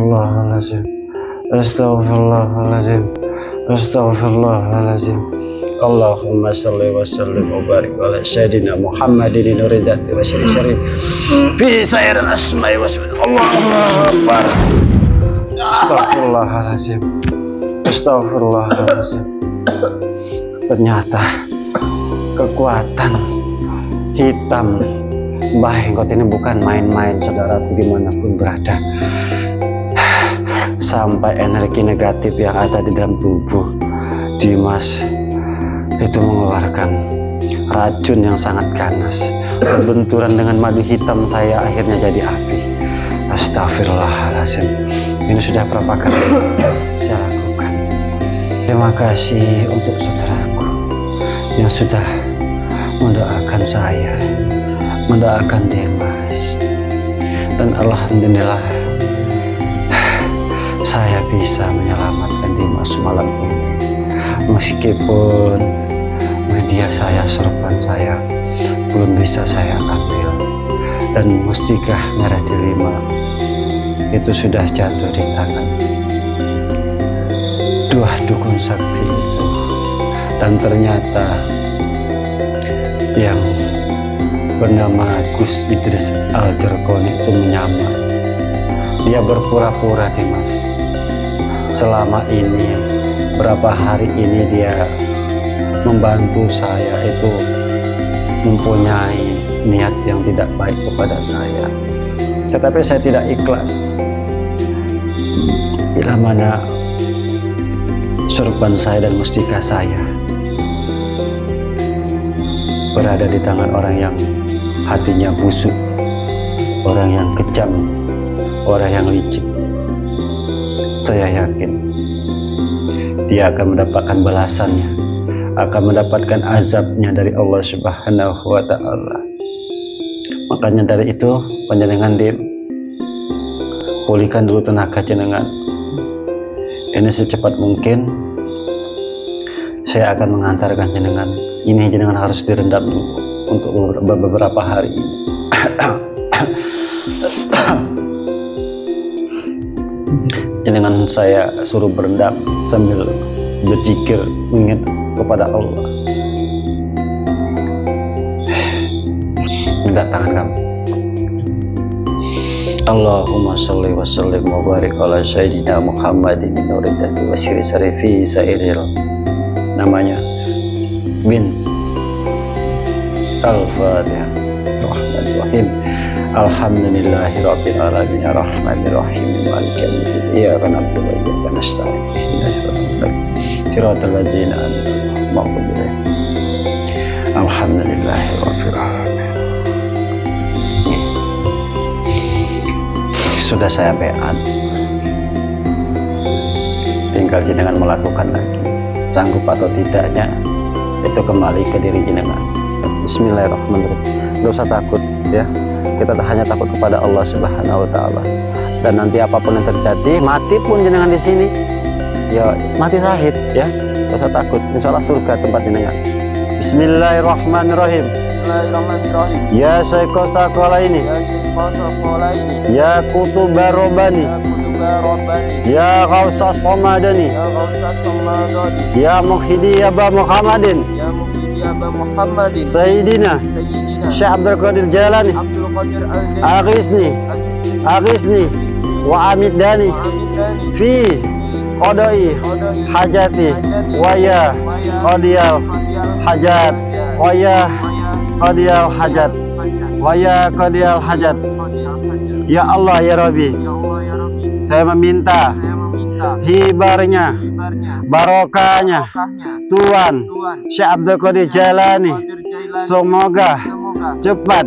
Astaghfirullahaladzim. Astaghfirullahaladzim. Astaghfirullahaladzim. Allahumma salli wa sallim wa barik ala sayyidina Muhammadin nuridati wa syarif fi sairil asma'i wa sifat. Allahu akbar. Astaghfirullahaladzim. Astaghfirullahaladzim. Ternyata kekuatan hitam Mbah Engkot ini bukan main-main, saudaraku, dimanapun berada. Sampai energi negatif yang ada di dalam tubuh Dimas itu mengeluarkan racun yang sangat ganas. Berbenturan dengan madu hitam saya akhirnya jadi api. Astagfirullahaladzim. Ini sudah berapa kali saya lakukan. Terima kasih untuk saudaraku yang sudah mendoakan saya, mendoakan Dimas, dan alhamdulillah saya bisa menyelamatkan Dimas malam ini. Meskipun media saya, sorban saya belum bisa saya ambil, dan mustikah merah delima itu sudah jatuh di tangan dua dukun sakti itu. Dan ternyata yang bernama Gus Idris Al-Jarkoni itu menyamar. Dia berpura-pura, Dimas. Selama ini, berapa hari ini dia membantu saya itu mempunyai niat yang tidak baik kepada saya. Tetapi saya tidak ikhlas. Bila mana sorban saya dan mustika saya berada di tangan orang yang hatinya busuk, orang yang kejam, orang yang licik, saya yakin dia akan mendapatkan balasannya, akan mendapatkan azabnya dari Allah Subhanahu wa ta'ala. Makanya dari itu, panjenengan pulihkan dulu tenaga jenengan. Ini secepat mungkin saya akan mengantarkan jenengan. Ini jenengan harus direndam dulu untuk beberapa hari. Jenengan saya suruh berendam sambil berzikir mengingat kepada Allah. Minta tangan kamu. Allahumma salli wa sallim wa barik ala sayyidina Muhammadin nuridati wa syarifi sairil. Namanya bin Al-Fatihah. Rahmanirrahim. Alhamdulillahirabbil alamin arrahmanirrahim maliki yaumiddin iyyaka na'budu wa iyyaka nasta'in ihdinas siratal ladzina an'amta 'alaihim ghairil maghdubi 'alaihim. Alhamdulillahirabbil alamin. Sudah saya beat, tinggal jenengan melakukan lagi. Sanggup atau tidaknya itu kembali ke diri jenengan. Bismillahirrahmanirrahim. Gak usah takut ya, kita hanya takut kepada Allah Subhanahu wa ta'ala. Dan nanti apapun yang terjadi, mati pun jenengan di sini ya mati syahid ya, gak usah takut, insya Allah surga tempat jenengan. Bismillahirrahmanirrahim. Bismillahirrahmanirrahim. Ya Syekho Sakolaini, ya Syekho Sakolaini, ya Kutubar Robbani, ya Kutubar Robbani, ya Ghausas Somadani, ya Ghausas Somadani, ya Muhidi Aba Muhammadin, ya Muhidi Aba Muhammadin, Sayyidina Syekh Abdul Qadir Jalani, Abdul Qadir Al-Jalani, Aghisni wa Amidani fi qadai hajati wa ya qadiyal hajat wa ya qadiyal hajat wa ya qadiyal hajat. Ya Allah ya Rabbi, saya meminta hibarnya, barokahnya Tuhan Syekh Abdul Qadir Jalani semoga cepat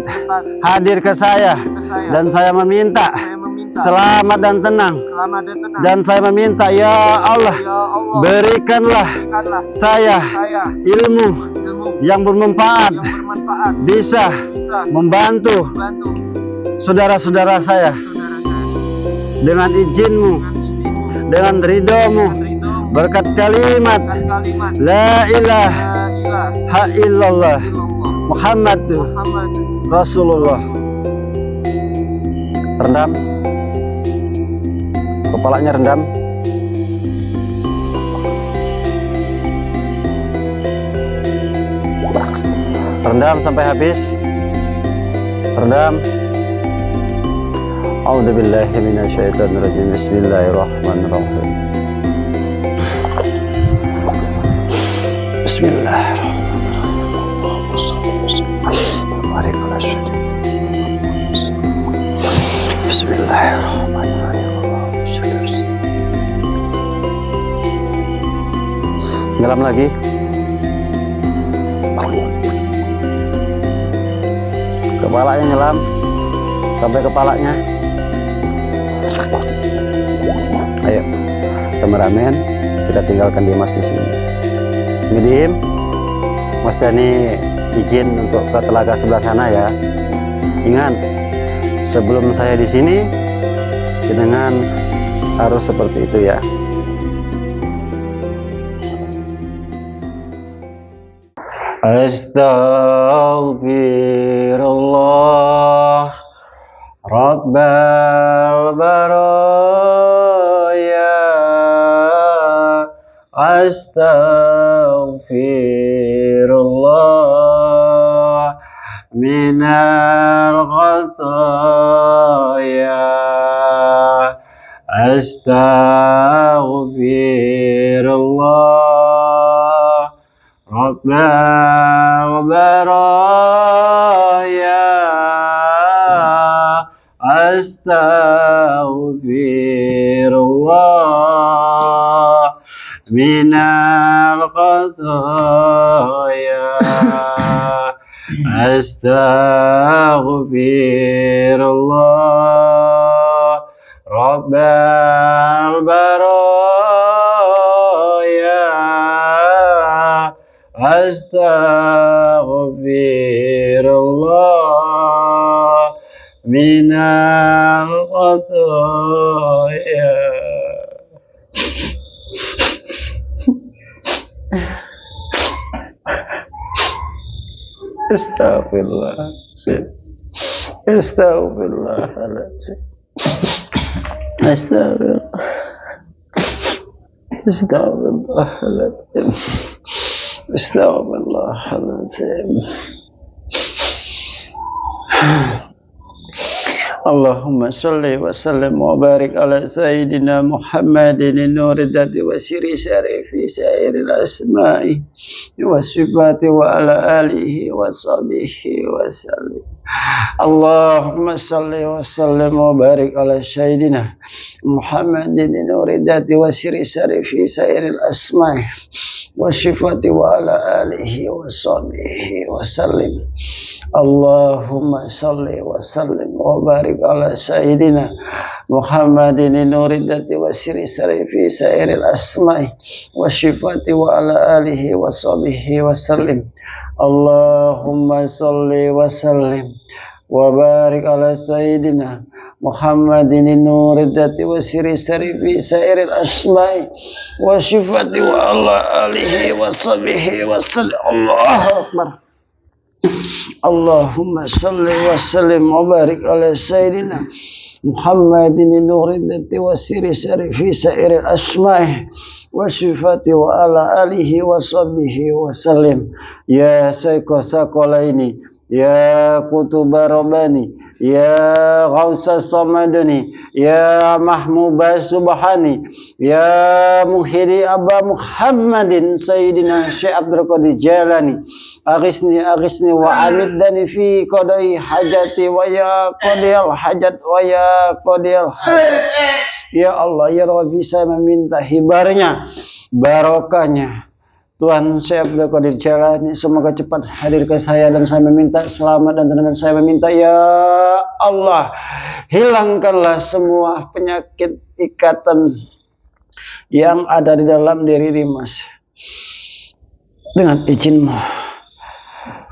hadir ke saya, dan saya meminta selamat dan tenang, dan saya meminta ya Allah berikanlah saya ilmu yang bermanfaat, bisa membantu saudara-saudara saya dengan izinmu, dengan ridhomu, berkat kalimat la ilaha illallah Muhammad Rasulullah. Rendam. kepalanya rendam. Rendam sampai habis. Rendam. A'udzubillahi minasyaitonirrajim. Bismillahirrahmanirrahim. Bismillahirrahmanirrahim. Bismillahirrahmanirrahim. Nyelam lagi. Kepalanya nyelam sampai kepalanya. Ayo, kameramen, kita tinggalkan Dimas di sini. Ngedim, Mas Dani izin untuk ke telaga sebelah sana ya. Ingat, sebelum saya di sini, jenengan harus seperti itu ya. Astaghfirullah Rabbal baraya. Astaghfirullah minal khataya. Astaghfirullah Rabbal baraya. Astaghfirullah minal khataya. Astaghfirullah Rabbal baraya. Astaghfirullah minal khataya. Astaghfirullahaladzim. Astaghfirullahaladzim. Astaghfirullahaladzim. Astaghfirullahaladzim. Allahumma salli wa sallim wa barik ala sayyidina Muhammadin nuril dati wa siri syarifi sairil asma'i wa sifati wa ala alihi wa sahbihi wa sallim. Allahumma salli wa sallim wa barik ala sayyidina Muhammadin nuril dati wa siri syarifi sairil asma'i wa sifati wa ala alihi wa sahbihi wa sallim. Allahumma salli wa sallim wa barik ala sayyidina Muhammadin nuridati wa siri sarifi sairil asma'i wa syifati wa ala alihi wa sahbihi wa sallim. Allahumma salli wa sallim wa barik ala sayyidina Muhammadin nuridati wa siri sarifi sairil asma'i wa syifati wa ala alihi wa sahbihi wa sallim. Allahu akbar. Allahumma salli wa sallim wa barik ala sayyidina Muhammadin nuridati wa siri sarifi sairil asma'i wa sifati wa ala alihi wa sahbihi wa sallim. Ya sayqasa qalaini, ya kutuba rabbani, ya ghausa samadani, ya mahmuba subhani, ya muhidi abba Muhammadin sayyidina Syekh Abdul Qadir Jalani. Aghithni wa amiddani fi qadai hajati wa ya qadiyal hajat wa ya qadiyal hajat. Ya Allah, ya Rabbi, saya meminta hibarnya, barokahnya Tuhan Syekh Abdul Qadir Jalani semoga cepat hadir ke saya, dan saya meminta selamat, dan saya meminta ya Allah, hilangkanlah semua penyakit ikatan yang ada di dalam diri Dimas dengan izin-Mu,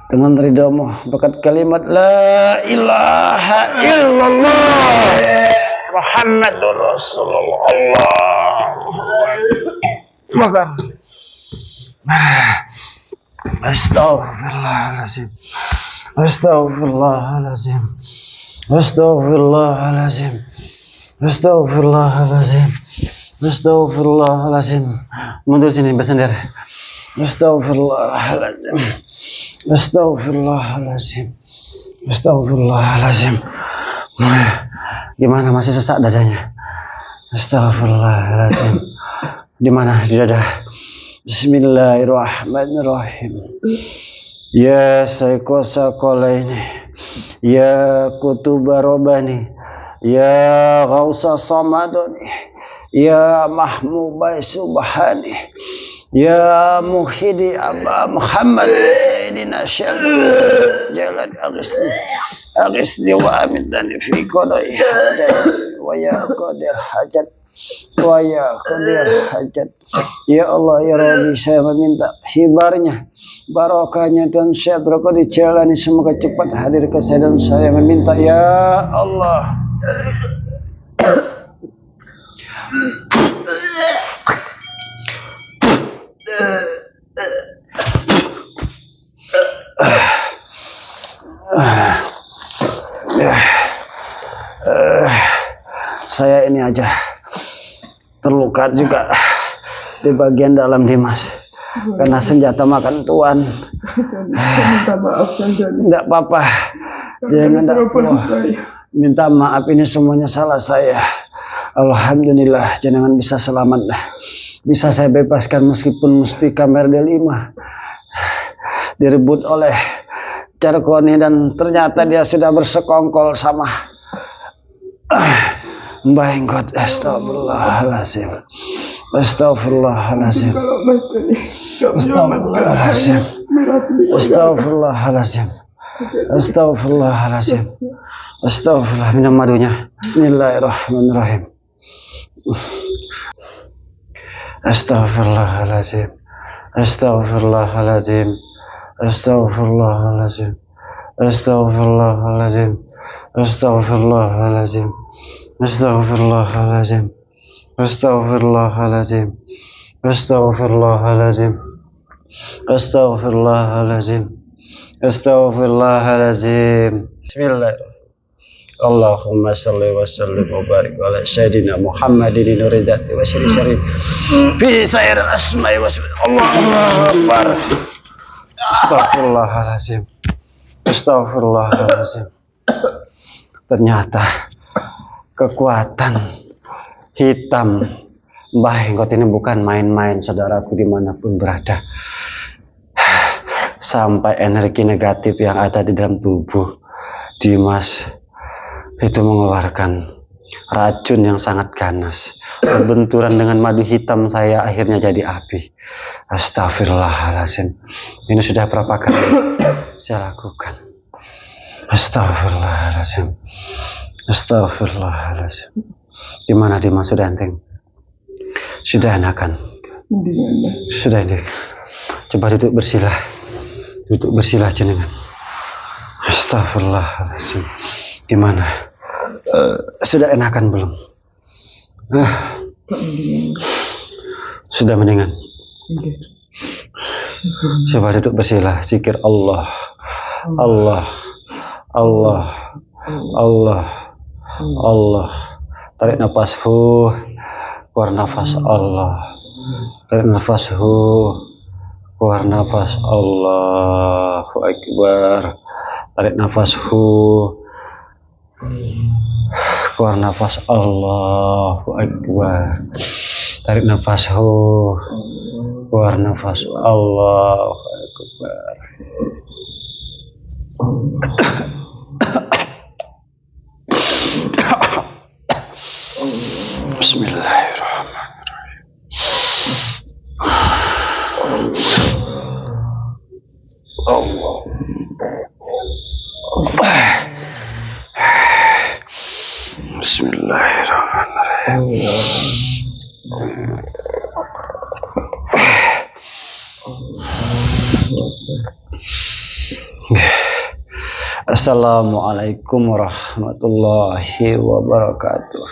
dengan ridho-Mu, berkat kalimat la ilaha illallah Muhammadur Rasulullah. Allah. Astaghfirullahaladzim. Astaghfirullahaladzim. Astaghfirullahaladzim. Astagfirullahalazim. Astagfirullahalazim. Mundur sini bersandar. Astagfirullahalazim. Astagfirullahalazim. Astagfirullahalazim. Gimana, masih sesak dadanya? Astagfirullahalazim. Di mana di dada? Bismillahirrahmanirrahim. Ya Saikosa Qolaini, Ya Kutuba Robani, Ya Ghausa Samadoni, Ya Mahmubai Subhani, Ya Muhidi Abba Muhammad Sayyidina Syekh Jalan Agisni wa amidani fi qadai wa ya qadir hajat wa ya qadir hajat. Ya Allah ya Rabbi, saya meminta hibarnya, barokahnya Tuhan Syekh Roko dijalani, semoga cepat hadir ke saya, dan saya meminta ya Allah saya ini aja terluka juga di bagian dalam Dimas karena senjata makan Tuan. Minta maaf Jani. Tidak apa-apa, jangan minta maaf, ini semuanya salah saya. Alhamdulillah jenengan bisa selamat, bisa saya bebaskan meskipun Mustika Merde 5 direbut oleh Carkoni dan ternyata dia sudah bersekongkol sama Mbah Enggot. Astagfirullahalazim. Astagfirullahalazim. Astagfirullahalazim. Astagfirullahalazim. Astagfirullahalazim. Astagfirullah. Minum madunya. Bismillahirrahmanirrahim. Astagfirullahalazim. Astagfirullahalazim. Astagfirullahalazim. Astagfirullahalazim. Astagfirullahalazim. Astagfirullahalazim. Astagfirullahalazim. Astagfirullahalazim. Astagfirullahalazim. Astagfirullahalazim. Bismillahirrahmanirrahim. Allahumma salli wa sallim wa barik ala sayyidina Muhammadin nuridati wa syarif fi sair asma'i wa Allahu akbar. Astagfirullahalazim. Astagfirullahalazim. Ternyata kekuatan hitam Mbah Enggot ini bukan main-main, saudaraku, dimanapun berada. Sampai energi negatif yang ada di dalam tubuh Dimas itu mengeluarkan racun yang sangat ganas. Berbenturan dengan madu hitam saya akhirnya jadi api. Astagfirullahalazim. Ini sudah berapa kali saya lakukan. Astagfirullahalazim. Astagfirullahalazim. Gimana Dimas, sudah enteng? Sudah enakan? Sudah enteng. Coba duduk bersilah. Duduk bersilah jenengan. Astagfirullahalazim. Gimana? Sudah enakan belum? Sudah mendingan? Coba duduk bersilah. Zikir Allah. Allah. Allah. Allah. Allah. Tarik nafas keluar nafas Allah. Tarik nafas keluar nafas Allahu Akbar. Tarik nafas keluar nafas Allahu Akbar. Tarik nafas keluar nafas Allahu Akbar. Bismillahirrahmanirrahim. Allah. Bismillahirrahmanirrahim. Assalamualaikum warahmatullahi wabarakatuh.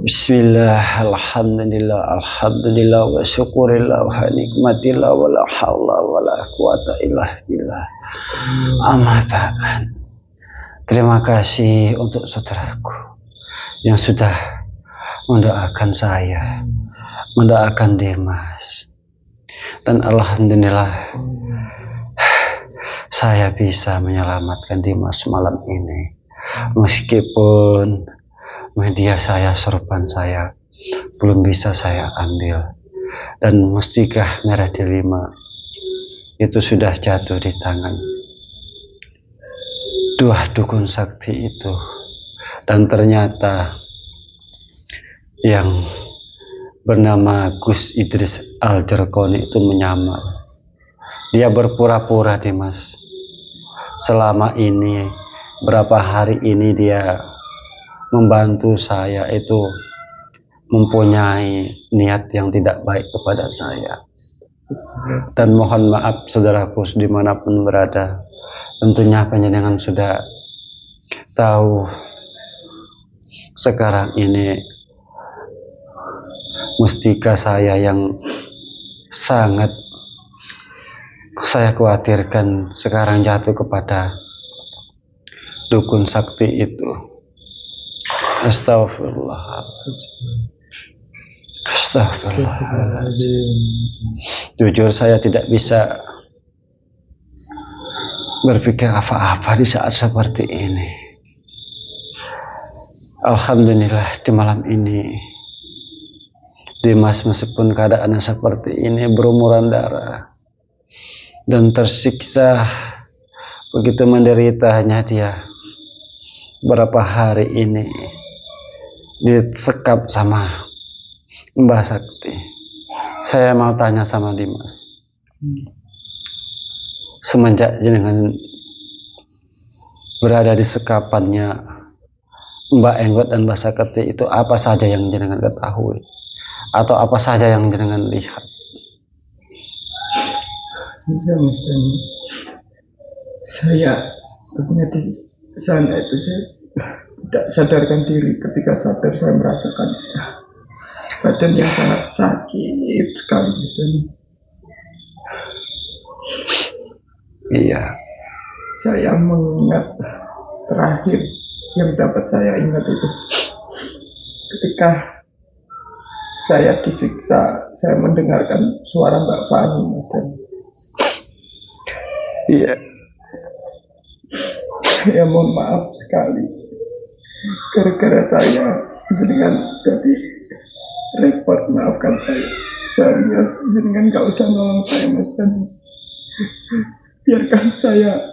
Bismillah, alhamdulillah, alhamdulillah, wa syukurillah, wa nikmatillah, wa la hawla wa la quwata illa billah. Amma ba'd. Terima kasih untuk saudaraku yang sudah mendoakan saya, mendoakan Dimas. Dan alhamdulillah saya bisa menyelamatkan Dimas malam ini. Meskipun media saya, sorban saya belum bisa saya ambil. Dan mustikah merah delima itu sudah jatuh di tangan dua dukun sakti itu. Dan ternyata yang bernama Gus Idris Al-Jarkoni itu menyamar. Dia berpura-pura, Dimas. Selama ini, berapa hari ini dia membantu saya itu mempunyai niat yang tidak baik kepada saya. Dan mohon maaf saudaraku dimanapun berada, tentunya panjenengan sudah tahu sekarang ini mustika saya yang sangat saya khawatirkan sekarang jatuh kepada dukun sakti itu. Astagfirullahaladzim. Astagfirullahaladzim. Jujur saya tidak bisa berpikir apa-apa di saat seperti ini. Alhamdulillah di malam ini Dimas meskipun keadaannya seperti ini, berumuran darah dan tersiksa, begitu menderitanya dia berapa hari ini disekap sama Mbah Sakti. Saya mau tanya sama Dimas, semenjak jenengan berada di sekapannya Mbak Enggot dan Mbah Sakti itu, apa saja yang jenengan ketahui atau apa saja yang jenengan lihat? Ya, Mas Dani, saya tentunya di sana itu saya tidak sadarkan diri. Ketika sadar saya merasakan badan yang sangat sakit sekali, Mas Dani. Iya. Saya mengingat terakhir yang dapat saya ingat itu ketika saya disiksa, saya mendengarkan suara Mbak Fani, Mas Dani. Iya. Ya mohon maaf sekali, gara-gara saya jenengan jadi repot, maafkan saya. Seharusnya jenengan gak usah nolong saya, Mas Dani. Biarkan saya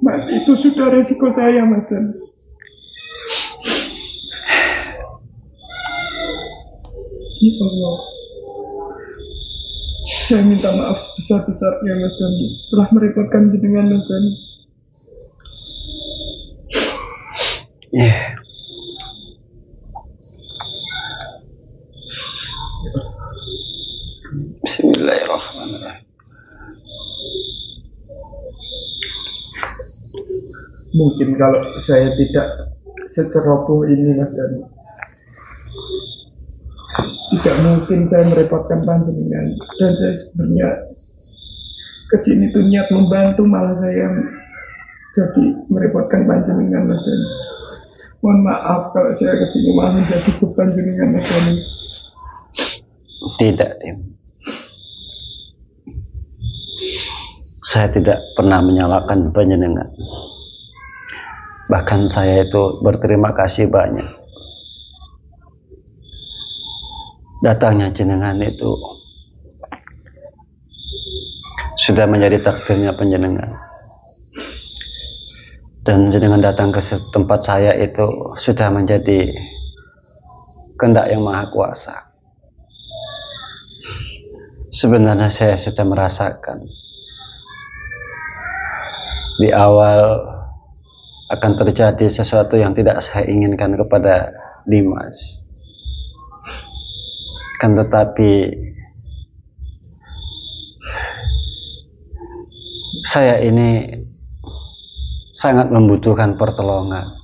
mati, itu sudah resiko saya, Mas Dani. Ya Allah, saya minta maaf sebesar-besarnya, Mas Dani, telah merepotkan jenengan, Mas Dani. Yeah. Bismillahirrahmanirrahim. Mungkin kalau saya tidak seceroboh ini, Mas Dani, tidak mungkin saya merepotkan panjenengan. Dan saya sebenarnya kesini tuh niat membantu, malah saya jadi merepotkan panjenengan, Mas Dani. Mohon maaf kalau saya kesini malah menjadi beban jenengan, Mas Dani. Tidak, Tim. Saya tidak pernah menyalahkan panjenengan. Bahkan saya itu berterima kasih banyak. Datangnya jenengan itu sudah menjadi takdirnya panjenengan. Dan jenengan datang ke tempat saya itu sudah menjadi kehendak yang maha kuasa. Sebenarnya saya sudah merasakan di awal akan terjadi sesuatu yang tidak saya inginkan kepada Dimas. Kan tetapi saya ini sangat membutuhkan pertolongan.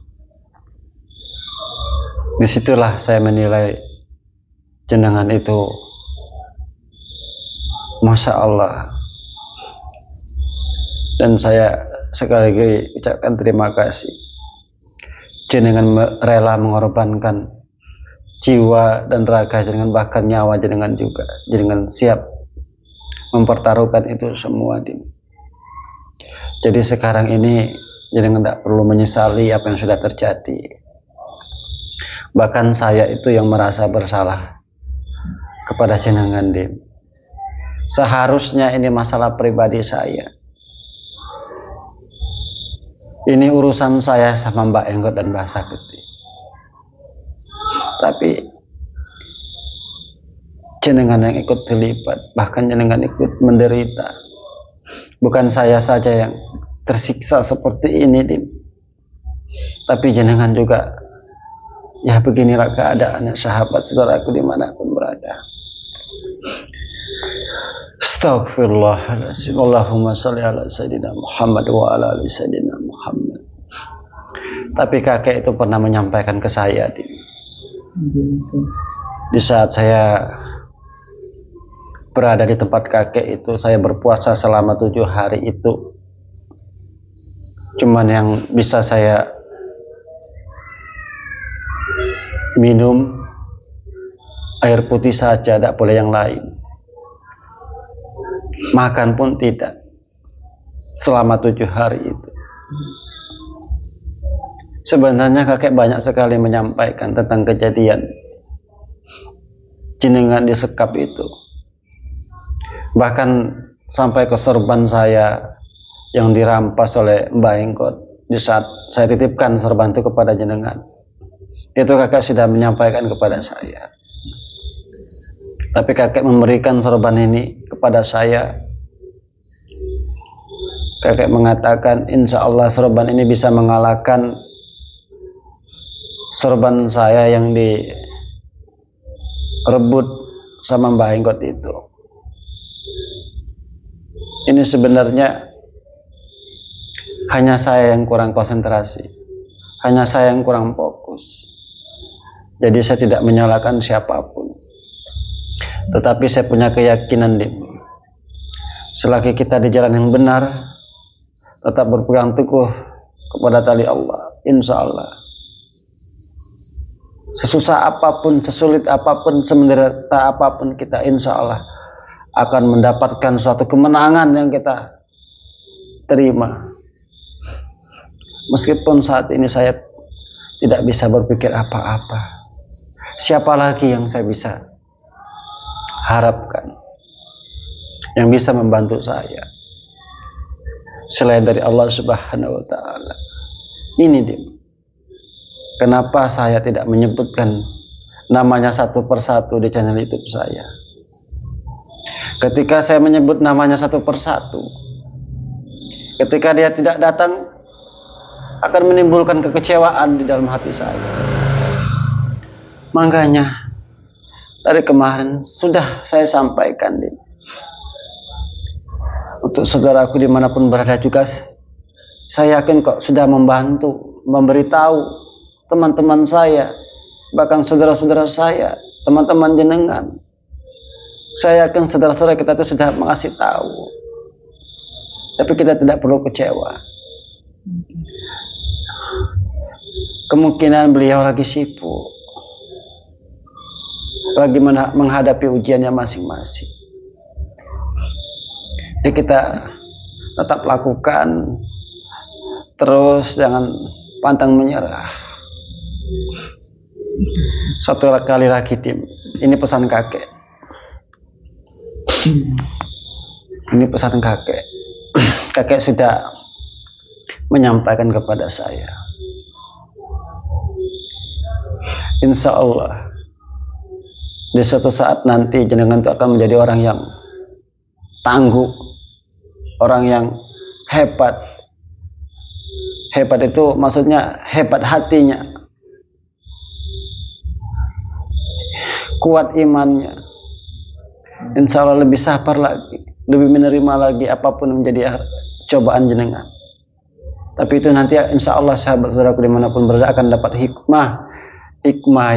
Disitulah saya menilai jenengan itu Masya Allah. Dan saya sekali lagi ucapkan terima kasih jenengan rela mengorbankan jiwa dan raga jenengan, bahkan nyawa jenengan juga. Jenengan siap mempertaruhkan itu semua, Dim. Jadi sekarang ini jenengan tidak perlu menyesali apa yang sudah terjadi. Bahkan saya itu yang merasa bersalah kepada jenengan, Dim. Seharusnya ini masalah pribadi saya. Ini urusan saya sama Mbak Enggot dan Mbak Sakti. Tapi jenengan yang ikut terlibat, bahkan jenengan ikut menderita. Bukan saya saja yang tersiksa seperti ini, Dim. Tapi jenengan juga, ya beginilah keadaannya sahabat saudaraku dimanapun berada. Astagfirullahaladzim. Allahumma sholli ala Sayyidina Muhammad wa ala ali Sayyidina Muhammad. Tapi kakek itu pernah menyampaikan ke saya, Dim. Di saat saya berada di tempat kakek itu, saya berpuasa selama 7 hari itu. Cuman yang bisa saya minum air putih saja, tidak boleh yang lain. Makan pun tidak selama 7 hari itu. Sebenarnya kakek banyak sekali menyampaikan tentang kejadian jenengan disekap itu. Bahkan sampai ke sorban saya yang dirampas oleh Mbak Enggot. Di saat saya titipkan sorban itu kepada jenengan, itu kakek sudah menyampaikan kepada saya. Tapi kakek memberikan sorban ini kepada saya. Kakek mengatakan, insya Allah sorban ini bisa mengalahkan sorban saya yang direbut sama Mbah Enggot itu. Ini sebenarnya hanya saya yang kurang konsentrasi, hanya saya yang kurang fokus. Jadi saya tidak menyalahkan siapapun. Tetapi saya punya keyakinan, Dim, selagi kita di jalan yang benar, tetap berpegang teguh kepada tali Allah, insya Allah, sesusah apapun, sesulit apapun, semenderita apapun kita, insya Allah akan mendapatkan suatu kemenangan yang kita terima. Meskipun saat ini saya tidak bisa berpikir apa-apa, siapa lagi yang saya bisa harapkan yang bisa membantu saya selain dari Allah Subhanahu wa ta'ala? Ini, Dim, kenapa saya tidak menyebutkan namanya satu persatu di channel YouTube saya. Ketika saya menyebut namanya satu persatu, ketika dia tidak datang, akan menimbulkan kekecewaan di dalam hati saya. Makanya dari kemarin sudah saya sampaikan, Dim, untuk saudaraku dimanapun berada juga, saya yakin kok sudah membantu, memberitahu teman-teman saya, bahkan saudara-saudara saya, teman-teman jenengan. Saya yakin saudara-saudara kita itu sudah mengasih tahu. Tapi kita tidak perlu kecewa. Kemungkinan beliau lagi sibuk, lagi menghadapi ujiannya masing-masing. Jadi kita tetap lakukan terus, jangan pantang menyerah. Satu kali lagi, Tim, ini pesan kakek. Ini pesan kakek. Kakek sudah menyampaikan kepada saya. Insya Allah di suatu saat nanti jenengan itu akan menjadi orang yang tangguh, orang yang hebat. Hebat itu maksudnya hebat hatinya, kuat imannya. Insya Allah lebih sabar lagi, lebih menerima lagi apapun yang menjadi cobaan jenengan. Tapi itu nanti insya Allah sahabat saudaraku dimanapun berada akan dapat hikmah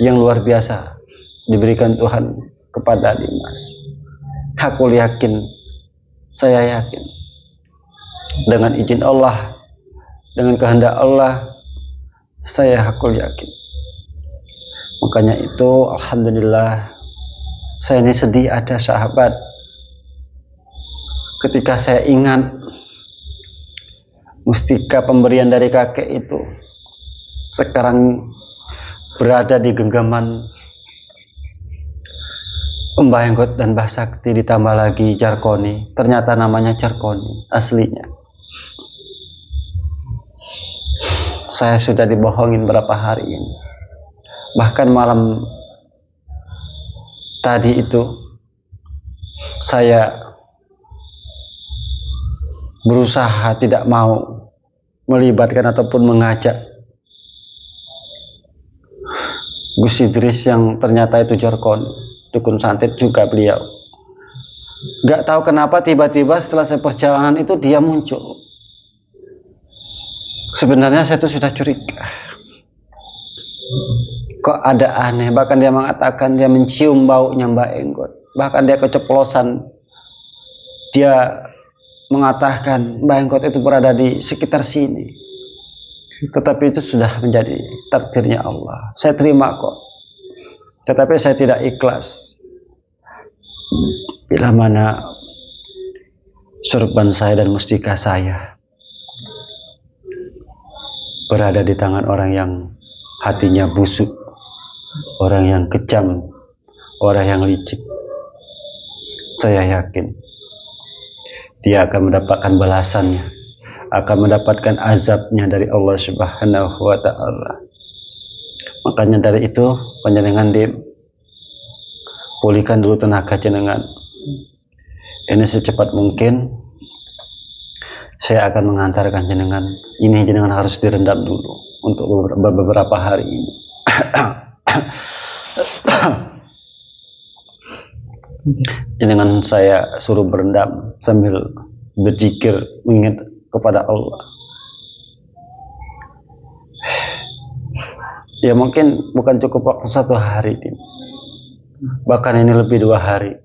yang luar biasa diberikan Tuhan kepada Dimas. Aku yakin, saya yakin, dengan izin Allah, dengan kehendak Allah, Saya hakul yakin. Makanya itu alhamdulillah saya ini sedih ada sahabat. Ketika saya ingat mustika pemberian dari kakek itu sekarang berada di genggaman Mbah Enggot dan Mbah Sakti, ditambah lagi Jarkoni. Ternyata namanya Jarkoni aslinya. Saya sudah dibohongin berapa hari ini. Bahkan malam tadi itu saya berusaha tidak mau melibatkan ataupun mengajak Gus Idris yang ternyata itu Jarkoni, dukun santet juga beliau. Gak tahu kenapa tiba-tiba setelah saya perjalanan itu dia muncul. Sebenarnya saya itu sudah curiga. Kok ada aneh, bahkan dia mengatakan dia mencium baunya Mbak Enggot. Bahkan dia keceplosan. Dia mengatakan Mbak Enggot itu berada di sekitar sini. Tetapi itu sudah menjadi takdirnya Allah. Saya terima kok. Tetapi saya tidak ikhlas. Bila mana sorban saya dan mustika saya berada di tangan orang yang hatinya busuk, orang yang kejam, orang yang licik. Saya yakin dia akan mendapatkan balasannya, akan mendapatkan azabnya dari Allah Subhanahu wa ta'ala. Makanya dari itu panjenengan pulihkan dulu tenaga jenengan. Ini secepat mungkin saya akan mengantarkan jenengan. Ini jenengan harus direndam dulu untuk beberapa hari ini. Jenengan saya suruh berendam sambil berzikir mengingat kepada Allah. Ya mungkin bukan cukup waktu 1 hari, bahkan ini lebih 2 hari.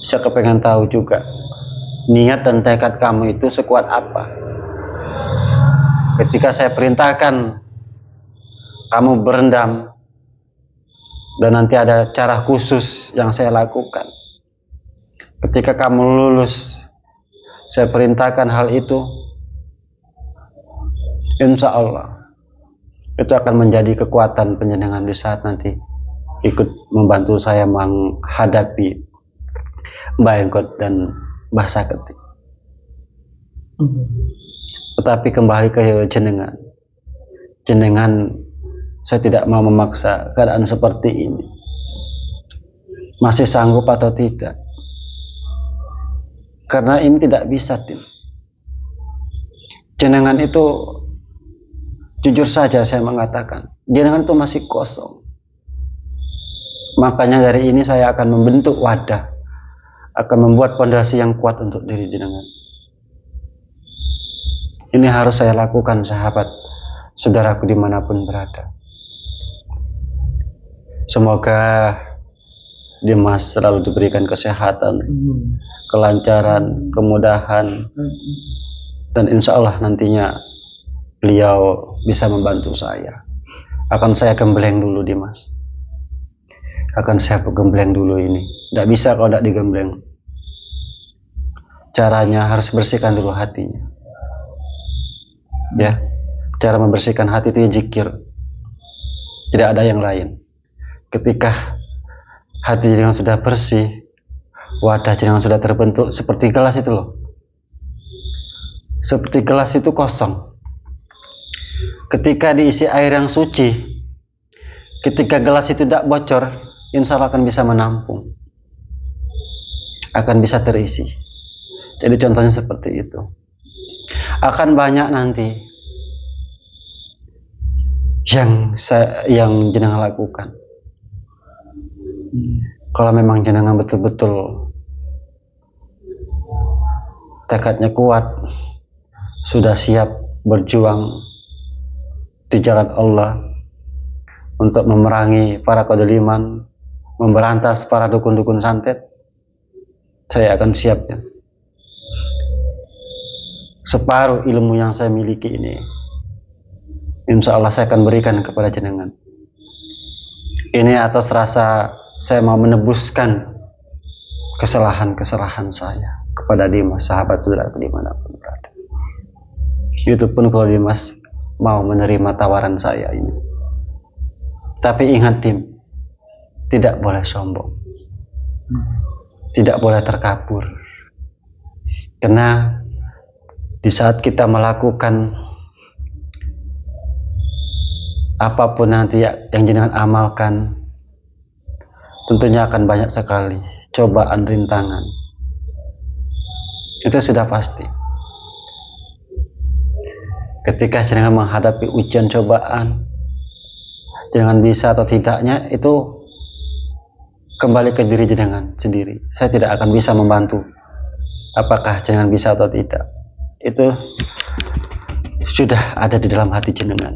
Saya kepengen tahu juga niat dan tekad kamu itu sekuat apa. Ketika saya perintahkan kamu berendam dan nanti ada cara khusus yang saya lakukan. Ketika kamu lulus, saya perintahkan hal itu, insya Allah itu akan menjadi kekuatan penjenengan di saat nanti ikut membantu saya menghadapi Mbah Enggot dan Mbah Sakti. Tetapi kembali ke jenengan, saya tidak mau memaksa keadaan seperti ini. Masih sanggup atau tidak? Karena ini tidak bisa, Tim. Jenengan itu, jujur saja saya mengatakan, jenengan itu masih kosong. Makanya dari ini saya akan membentuk wadah, akan membuat fondasi yang kuat untuk diri jenengan. Ini harus saya lakukan, sahabat, saudaraku dimanapun berada. Semoga Dimas selalu diberikan kesehatan, kelancaran, kemudahan, dan insya Allah nantinya beliau bisa membantu saya. Akan saya gembleng dulu, Dimas. Akan saya gembleng dulu ini. Tidak bisa kalau tidak digembleng. Caranya harus bersihkan dulu hatinya. Ya, cara membersihkan hati itu ya zikir. Tidak ada yang lain. Ketika hati jenengan sudah bersih, wadah jenengan sudah terbentuk seperti gelas itu loh. Seperti gelas itu kosong. Ketika diisi air yang suci, ketika gelas itu tidak bocor, insya Allah akan bisa menampung, akan bisa terisi. Jadi contohnya seperti itu. Akan banyak nanti yang jenengan lakukan. Kalau memang jenengan betul-betul tekadnya kuat, sudah siap berjuang di jalan Allah untuk memerangi para kedoliman, memberantas para dukun-dukun santet, saya akan siap ya. Separuh ilmu yang saya miliki ini Insya Allah saya akan berikan kepada jenengan. Ini atas rasa saya mau menebuskan kesalahan-kesalahan saya kepada Dimas, sahabat saudara dimanapun berada. Itu pun kalau Dimas mau menerima tawaran saya ini. Tapi ingat Dim, tidak boleh sombong, tidak boleh terkabur. Karena di saat kita melakukan apapun nanti yang jenengan amalkan, tentunya akan banyak sekali cobaan, rintangan. Itu sudah pasti. Ketika jenengan menghadapi ujian cobaan, jenengan bisa atau tidaknya itu kembali ke diri jenengan sendiri. Saya tidak akan bisa membantu apakah jenengan bisa atau tidak. Itu sudah ada di dalam hati jenengan.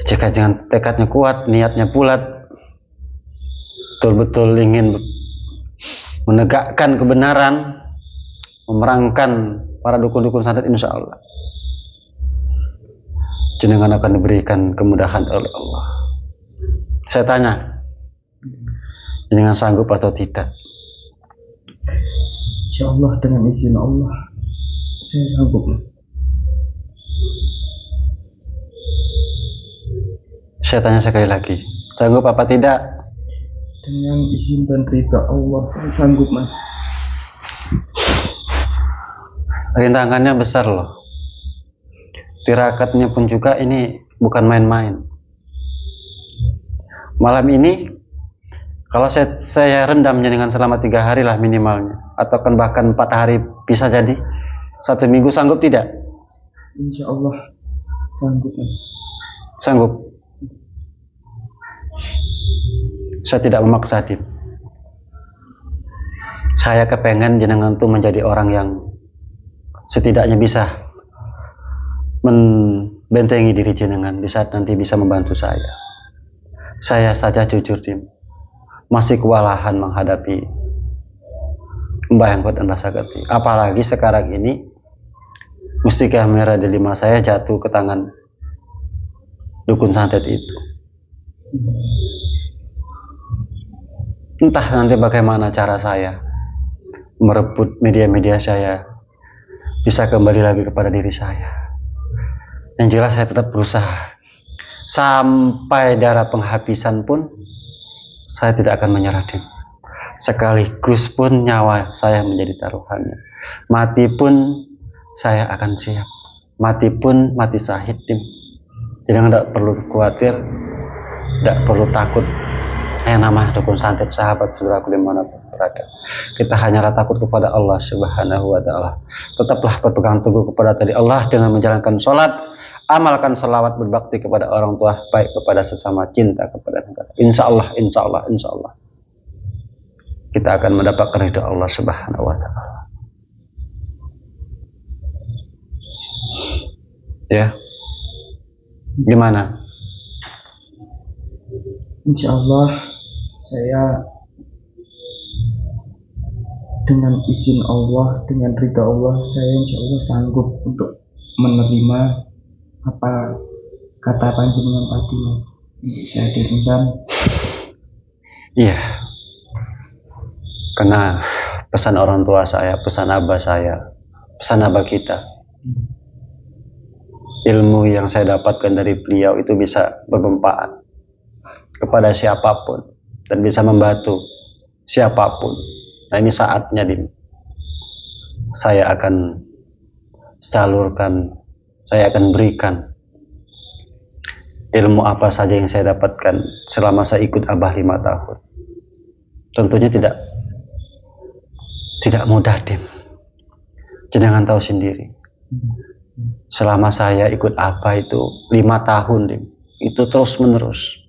Jika jangan tekadnya kuat, niatnya bulat, betul-betul ingin menegakkan kebenaran, memerangkan para dukun-dukun santet, insya Allah jenengan akan diberikan kemudahan oleh Allah. Saya tanya, jenengan sanggup atau tidak? Insya Allah dengan izin Allah saya sanggup. Saya tanya sekali lagi, sanggup apa tidak? Dengan izin dan ridha Allah saya sanggup, Mas. Rintangannya besar loh. Tirakatnya pun juga ini bukan main-main. Malam ini kalau saya rendam jenengan selama 3 hari lah minimalnya, atau kan bahkan 4 hari, bisa jadi 1 minggu, sanggup tidak? Insya Allah sanggup, Mas. Sanggup. Saya tidak memaksa, Dim. Saya kepengen jenengan tuh menjadi orang yang setidaknya bisa membentengi diri jenengan di saat nanti bisa membantu saya. Saya saja jujur, Dim, masih kewalahan menghadapi Mbah Engkot dan Rasa Sakti. Apalagi sekarang ini mustika merah delima saya jatuh ke tangan dukun santet itu. Entah nanti bagaimana cara saya merebut media-media saya bisa kembali lagi kepada diri saya. Yang jelas saya tetap berusaha. Sampai darah penghabisan pun saya tidak akan menyerah, Dim. Sekaligus pun nyawa saya menjadi taruhannya. Mati pun saya akan siap. Mati pun mati syahid, Dim. Jadi tidak perlu khawatir, tidak perlu takut. Yang namanya dukun santet, sahabat saudaraku dimanapun berada, kita hanyalah takut kepada Allah Subhanahu wa Ta'ala. Tetaplah berpegang teguh kepada tadi Allah dengan menjalankan sholat, amalkan sholawat, berbakti kepada orang tua, baik kepada sesama, cinta kepada negara. Insya Allah, insya Allah, insya Allah kita akan mendapatkan ridha Allah Subhanahu wa Ta'ala. Ya, gimana? Insya Allah saya dengan izin Allah, dengan ridha Allah, saya insya Allah sanggup untuk menerima apa kata panjenengan tadi, Mas. Saya direndam. Iya, karena pesan orang tua saya, pesan abah saya, pesan abah kita, ilmu yang saya dapatkan dari beliau itu bisa bermanfaat kepada siapapun dan bisa membantu siapapun. Nah, ini saatnya, Dim, saya akan salurkan, saya akan berikan ilmu apa saja yang saya dapatkan selama saya ikut abah 5 tahun. Tentunya tidak mudah, Dim. Jangan tahu sendiri. Selama saya ikut abah itu 5 tahun, Dim, itu terus menerus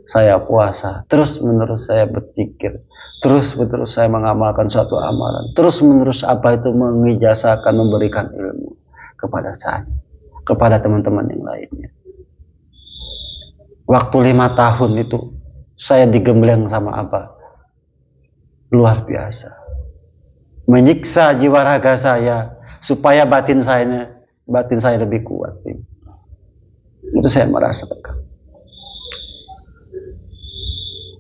saya puasa, terus menerus saya berpikir, terus menerus saya mengamalkan suatu amalan, terus menerus abah itu mengijazakan, memberikan ilmu kepada saya, kepada teman-teman yang lainnya. Waktu 5 tahun itu saya digembleng sama abah luar biasa, menyiksa jiwa raga saya supaya batin saya lebih kuat. Itu saya merasakan.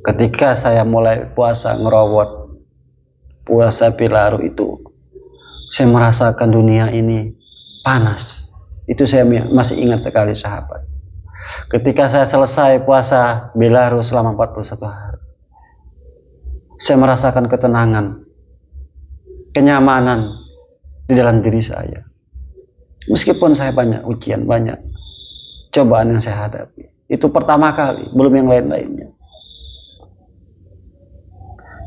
Ketika saya mulai puasa ngerowot, puasa pilaru itu, saya merasakan dunia ini panas. Itu saya masih ingat sekali, sahabat. Ketika saya selesai puasa pilaru selama 41 hari, saya merasakan ketenangan, kenyamanan di dalam diri saya. Meskipun saya banyak ujian, banyak cobaan yang saya hadapi. Itu pertama kali, belum yang lain-lainnya.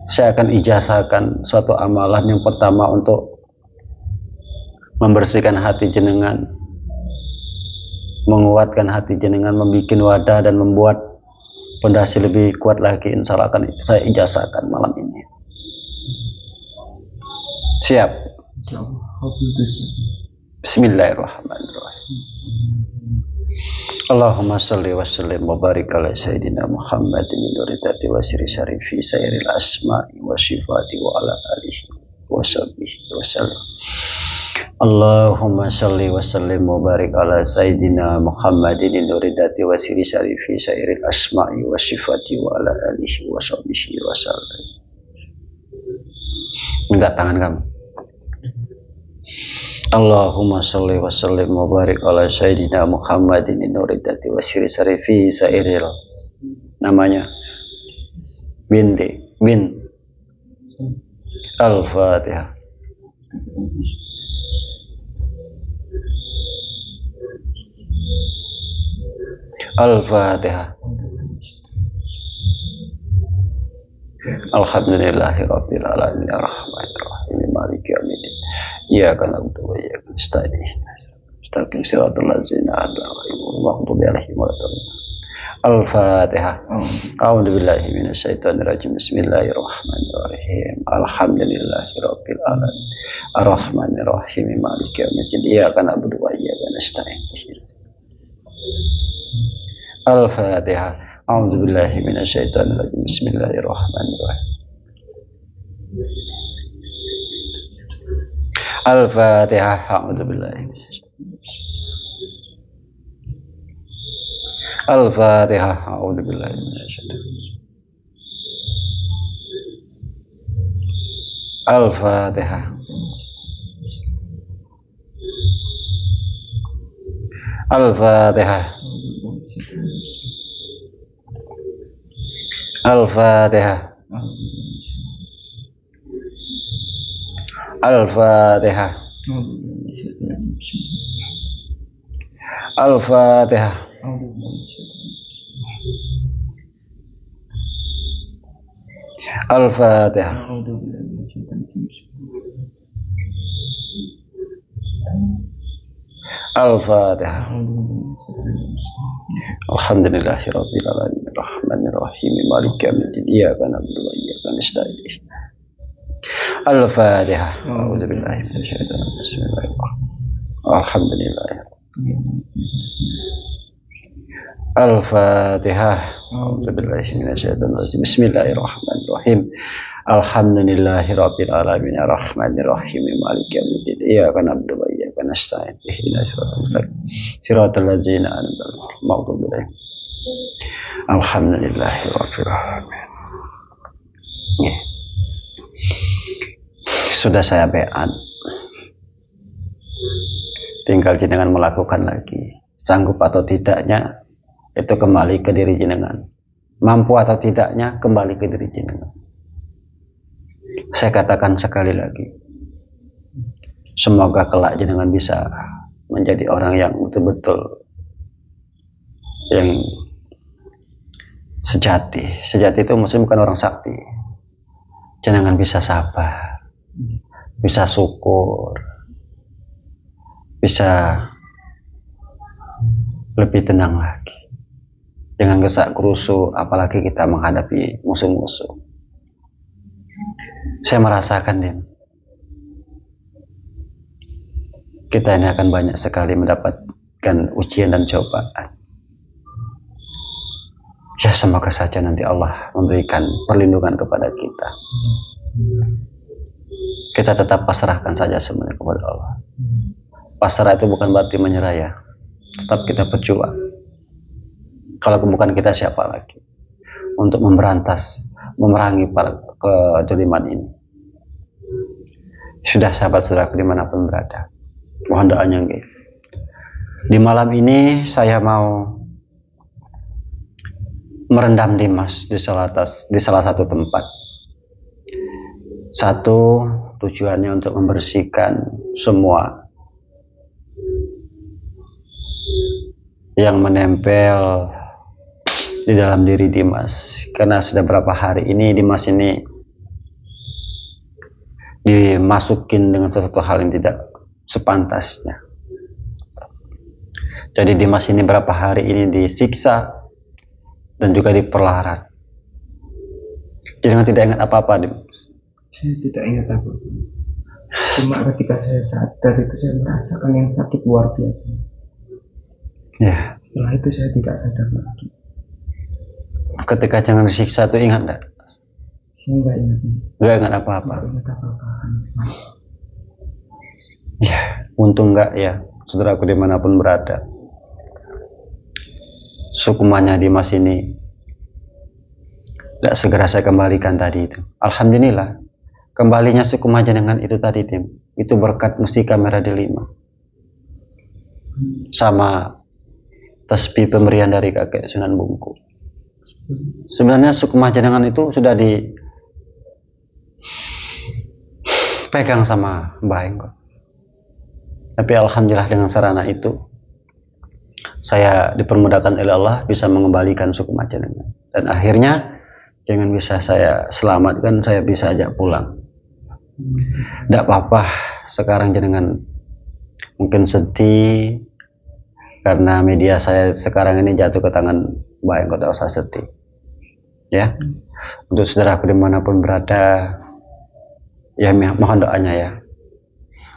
Saya akan ijazahkan suatu amalan yang pertama untuk membersihkan hati jenengan, menguatkan hati jenengan, membuat wadah dan membuat pondasi lebih kuat lagi. Insya Allah akan saya ijazahkan malam ini. Siap? Bismillahirrahmanirrahim. Allahumma salli wa sallim wa barik ala sayyidina Muhammadin nuridati wa siri syarifi sayyidil asma'i wa sifati wa ala alihi wa sahbihi wa sallam. Allahumma salli wa sallim wa barik ala sayyidina Muhammadin nuridati wa siri syarifi sayyidil asma'i wa sifati wa ala alihi wa sahbihi wa sallam. Enggak, tangan kamu. Allahumma salli wa sallim wa barik ala sayyidina Muhammadin nuridati wa siri syarifi sairil. Namanya bin Al-Fatihah. Al-Fatihah. Alhamdulillahi rabbil alamin arrahmanir rahim maliki yaumiddin. Iyyaka na'budu wa iyyaka nasta'in. Istaqim siratal ladzina an'amta 'alaihim ghairil maghdubi 'alaihim waladdallin. Al-Fatihah. A'udzu billahi minasyaitonir rajim. Bismillahirrahmanirrahim. Alhamdulillahi rabbil alamin arrahmanir rahim maliki yaumiddin. Iyyaka na'budu wa iyyaka nasta'in. Al-Fatihah. A'udzu billahi minasyaitonir rajim. Bismillahirrahmanirrahim. Al-Fatihah. A'udzu billahi Al-Fatihah. A'udzu billahi minasyaitonir Al-Fatihah. Al-Fatihah. Al-Fatihah. Al-Fatihah. Al-Fatihah. Al-Fatihah. Al-Fatihah. Alhamdulillahi rabbil alamin arrahmanir rahim maliki yaumiddin. Iyyaka na'budu wa iyyaka nasta'in. Al-Fatihah. A'udzu billahi minasyaitonir rajim. Bismillahirrahmanirrahim. Alhamdulillah. Al-Fatihah. A'udzu billahi minasyaitonir rajim. Bismillahirrahmanirrahim. Alhamdulillahi rabbil alamin arrahmanir rahim maliki yaumiddin. Iyyaka na'budu wa iyyaka nasta'in. Ihdinas siratal mustaqim. Siratal ladzina an'amta 'alaihim ghairil maghdubi 'alaihim. Alhamdulillahi rabbil alamin. Sudah saya beat. Tinggal jenengan melakukan lagi. Sanggup atau tidaknya itu kembali ke diri jenengan. Mampu atau tidaknya kembali ke diri jenengan. Saya katakan sekali lagi, semoga kelak jenengan bisa menjadi orang yang betul-betul yang sejati. Sejati itu maksudnya bukan orang sakti. Jenengan bisa sabar, bisa syukur, bisa lebih tenang lagi. Jangan gesak gerusu, apalagi kita menghadapi musuh-musuh. Saya merasakan kita ini akan banyak sekali mendapatkan ujian dan cobaan. Ya semoga saja nanti Allah memberikan perlindungan kepada kita. Kita tetap pasrahkan saja semuanya kepada Allah. Pasrah itu bukan berarti menyerah ya. Tetap kita berjuang. Kalau bukan kita siapa lagi untuk memerangi para kejoliman ini. Sudah sahabat saudaraku dimanapun berada, mohon doanya nggih. Di malam ini saya mau merendam Dimas di salah satu tempat. Satu, tujuannya untuk membersihkan semua yang menempel di dalam diri Dimas. Karena sudah berapa hari ini Dimas ini dimasukin dengan sesuatu hal yang tidak sepantasnya. Jadi Dimas ini berapa hari ini disiksa dan juga diperlarat. Jangan tidak ingat apa-apa, Dimas. Saya tidak ingat apa. Cuma ketika saya sadar itu saya merasakan yang sakit luar biasa. Ya. Setelah itu saya tidak sadar lagi. Ketika jangan disiksa itu ingat enggak? Saya nggak ingat. Nggak ingat apa-apa. Nggak ingat apa-apa sama sekali. Ya, untung enggak ya, saudaraku dimanapun berada. Hukumannya Dimas ini tidak segera saya kembalikan tadi itu. Alhamdulillah, kembalinya hukuman jenengan itu tadi, Tim. Itu berkat mustika merah delima. Sama tasbih pemberian dari kakek Sunan Bungku. Sebenarnya hukuman jenengan itu sudah dipegang sama Mbah Engko. Tapi alhamdulillah dengan sarana itu saya dipermudahkan oleh Allah bisa mengembalikan suku jenengan. Dan akhirnya dengan bisa saya selamatkan, saya bisa ajak pulang. Tidak apa-apa, sekarang jenengan mungkin sedih karena media saya sekarang ini jatuh ke tangan Mbak Engko, tidak usah sedih. Ya, untuk saudaraku dimanapun berada, ya mohon doanya ya.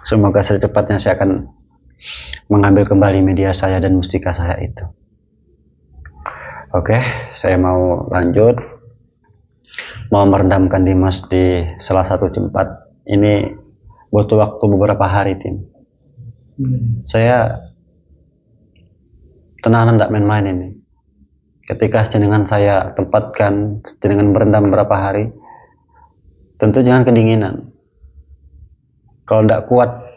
Semoga secepatnya saya akan mengambil kembali media saya dan mustika saya itu. Oke, saya mau lanjut. Mau merendamkan Dimas di salah satu tempat. Ini butuh waktu beberapa hari, Tim. Saya tenanan tidak main-main ini. Ketika jenengan saya tempatkan, jenengan berendam beberapa hari, tentu jangan kedinginan. Kalau tidak kuat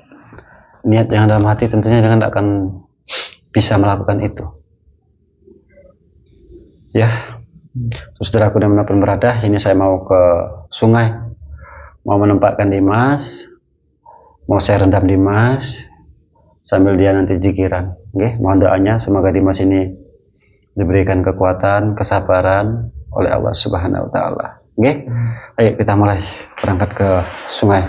niat yang dalam hati, tentunya jangan akan bisa melakukan itu. Ya, saudaraku dimanapun berada, ini saya mau ke sungai, mau menempatkan Dimas, mau saya rendam Dimas, sambil dia nanti jikiran. Oke, mohon doanya semoga Dimas ini diberikan kekuatan, kesabaran oleh Allah Subhanahu Wa Taala. Oke, ayo kita mulai berangkat ke sungai.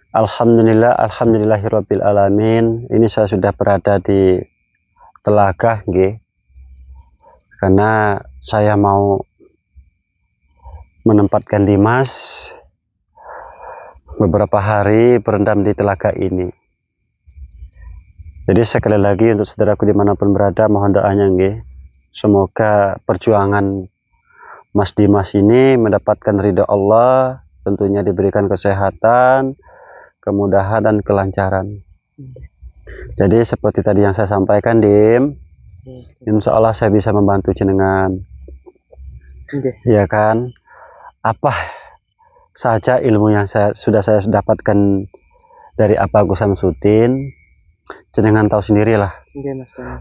Alhamdulillahirabbil alamin. Ini saya sudah berada di telaga, nggih. Karena saya mau menempatkan Dimas beberapa hari berendam di telaga ini. Jadi sekali lagi untuk saudaraku dimanapun berada, mohon doanya, nggih. Semoga perjuangan Mas Dimas ini mendapatkan ridho Allah, tentunya diberikan kesehatan, kemudahan dan kelancaran. Jadi seperti tadi yang saya sampaikan, Dim, insya Allah saya bisa membantu jenengan. Ya kan? Apa saja ilmu yang sudah saya dapatkan dari Abah Gus Samsudin, jenengan tahu sendirilah.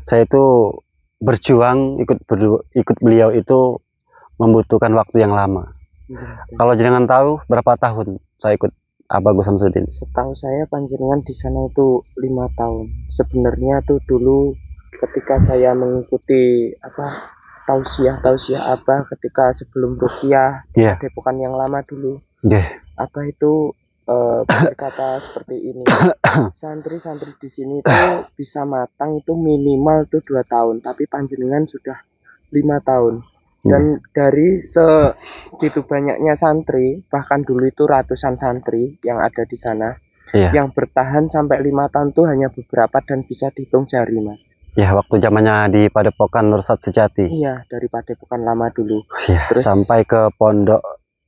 Saya itu berjuang ikut beliau itu membutuhkan waktu yang lama. Kalau jenengan tahu berapa tahun saya ikut Abah Gus Samsudin? Setahu saya panjenengan di sana itu 5 tahun. Sebenarnya tuh dulu ketika saya mengikuti tausiah Abah ketika sebelum ruqyah di Depokan yang lama dulu. Abah itu berkata seperti ini, santri-santri di sini tuh bisa matang itu minimal tuh 2 tahun, tapi panjenengan sudah 5 tahun. Dan dari segitu banyaknya santri, bahkan dulu itu ratusan santri yang ada di sana, yang bertahan sampai 5 tahun tuh hanya beberapa dan bisa dihitung jari, Mas. Ya, waktu zamannya di Padepokan Nursat Sejati. Iya, dari Padepokan lama dulu. Ya, terus sampai ke Pondok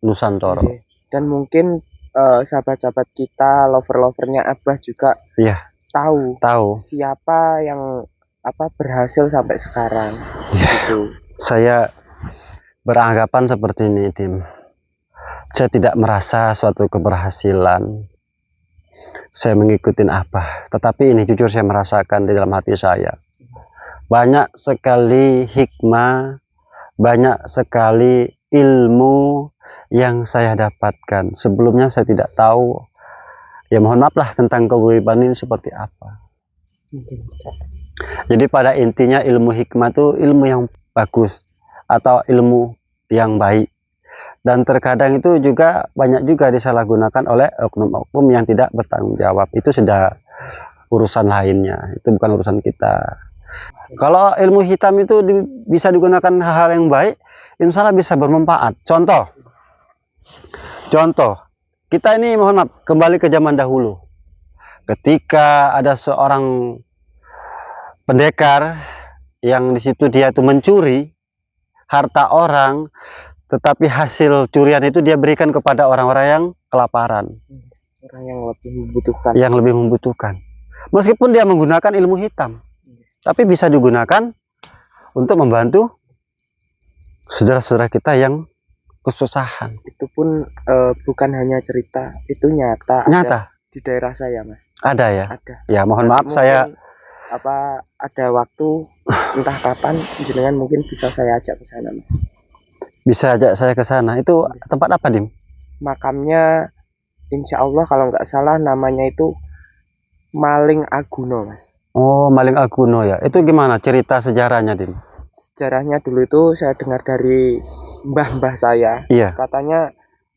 Nusantara. Dan mungkin sahabat-sahabat kita, lover-lovernya Abah juga Iya, tahu. siapa yang berhasil sampai sekarang gitu. Saya beranggapan seperti ini, Dim. Saya tidak merasa suatu keberhasilan saya mengikuti Abah, tetapi ini jujur saya merasakan di dalam hati saya banyak sekali hikmah, banyak sekali ilmu yang saya dapatkan. Sebelumnya saya tidak tahu, ya mohon maaf lah, tentang keguriban ini seperti apa. Jadi pada intinya ilmu hikmah itu ilmu yang bagus atau ilmu yang baik, dan terkadang itu juga banyak juga disalahgunakan oleh oknum-oknum yang tidak bertanggung jawab. Itu sudah urusan lainnya, itu bukan urusan kita. Kalau ilmu hitam itu bisa digunakan hal-hal yang baik, insya Allah bisa bermanfaat. Contoh, kita ini mohon maaf kembali ke zaman dahulu. Ketika ada seorang pendekar yang di situ dia itu mencuri harta orang, tetapi hasil curian itu dia berikan kepada orang-orang yang kelaparan, Orang yang lebih membutuhkan. Meskipun dia menggunakan ilmu hitam, tapi bisa digunakan untuk membantu saudara-saudara kita yang kesusahan. Itu pun bukan hanya cerita, itu nyata. Nyata. Ada di daerah saya, Mas. Ada ya? Ada. Ya, mohon maaf Mungkin, saya ada waktu entah kapan jenengan mungkin bisa saya ajak ke sana, Mas. Bisa ajak saya ke sana. Itu tempat apa, Dim? Makamnya insya Allah kalau nggak salah namanya itu Maling Aguno, Mas. Oh, Maling Aguno ya. Itu gimana cerita sejarahnya, Dim? Sejarahnya dulu itu saya dengar dari mbah-mbah saya. Iya. Katanya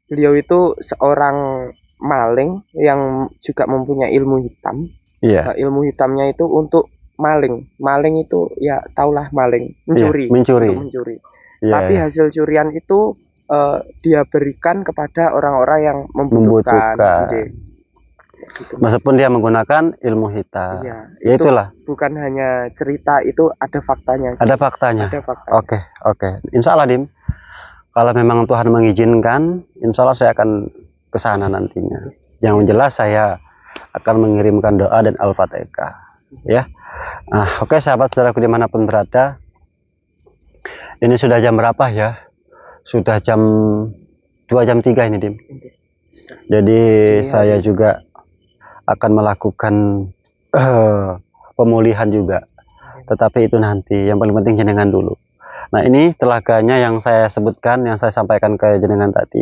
beliau itu seorang maling yang juga mempunyai ilmu hitam. Iya. Nah, ilmu hitamnya itu untuk maling. Maling itu ya taulah maling, mencuri. Iya, mencuri. Untuk mencuri. Iya, Tapi iya. hasil curian itu dia berikan kepada orang-orang yang membutuhkan. Gitu. Meskipun dia menggunakan ilmu hitam. Iya, Ya itulah. Bukan hanya cerita, itu ada faktanya. Ada faktanya. Ada faktanya. Oke. Insya Allah, Dim. Kalau memang Tuhan mengizinkan, insya Allah saya akan ke sana nantinya. Yang jelas saya akan mengirimkan doa dan Al-Fatihah. Ya. Nah, oke sahabat saudaraku dimanapun berada. Ini sudah jam berapa ya? Sudah jam 2 jam 3 ini, Dim. Jadi saya juga akan melakukan pemulihan juga. Tetapi itu nanti, yang paling penting jenengan dulu. Nah, ini telaganya yang saya sebutkan, yang saya sampaikan ke jenengan tadi.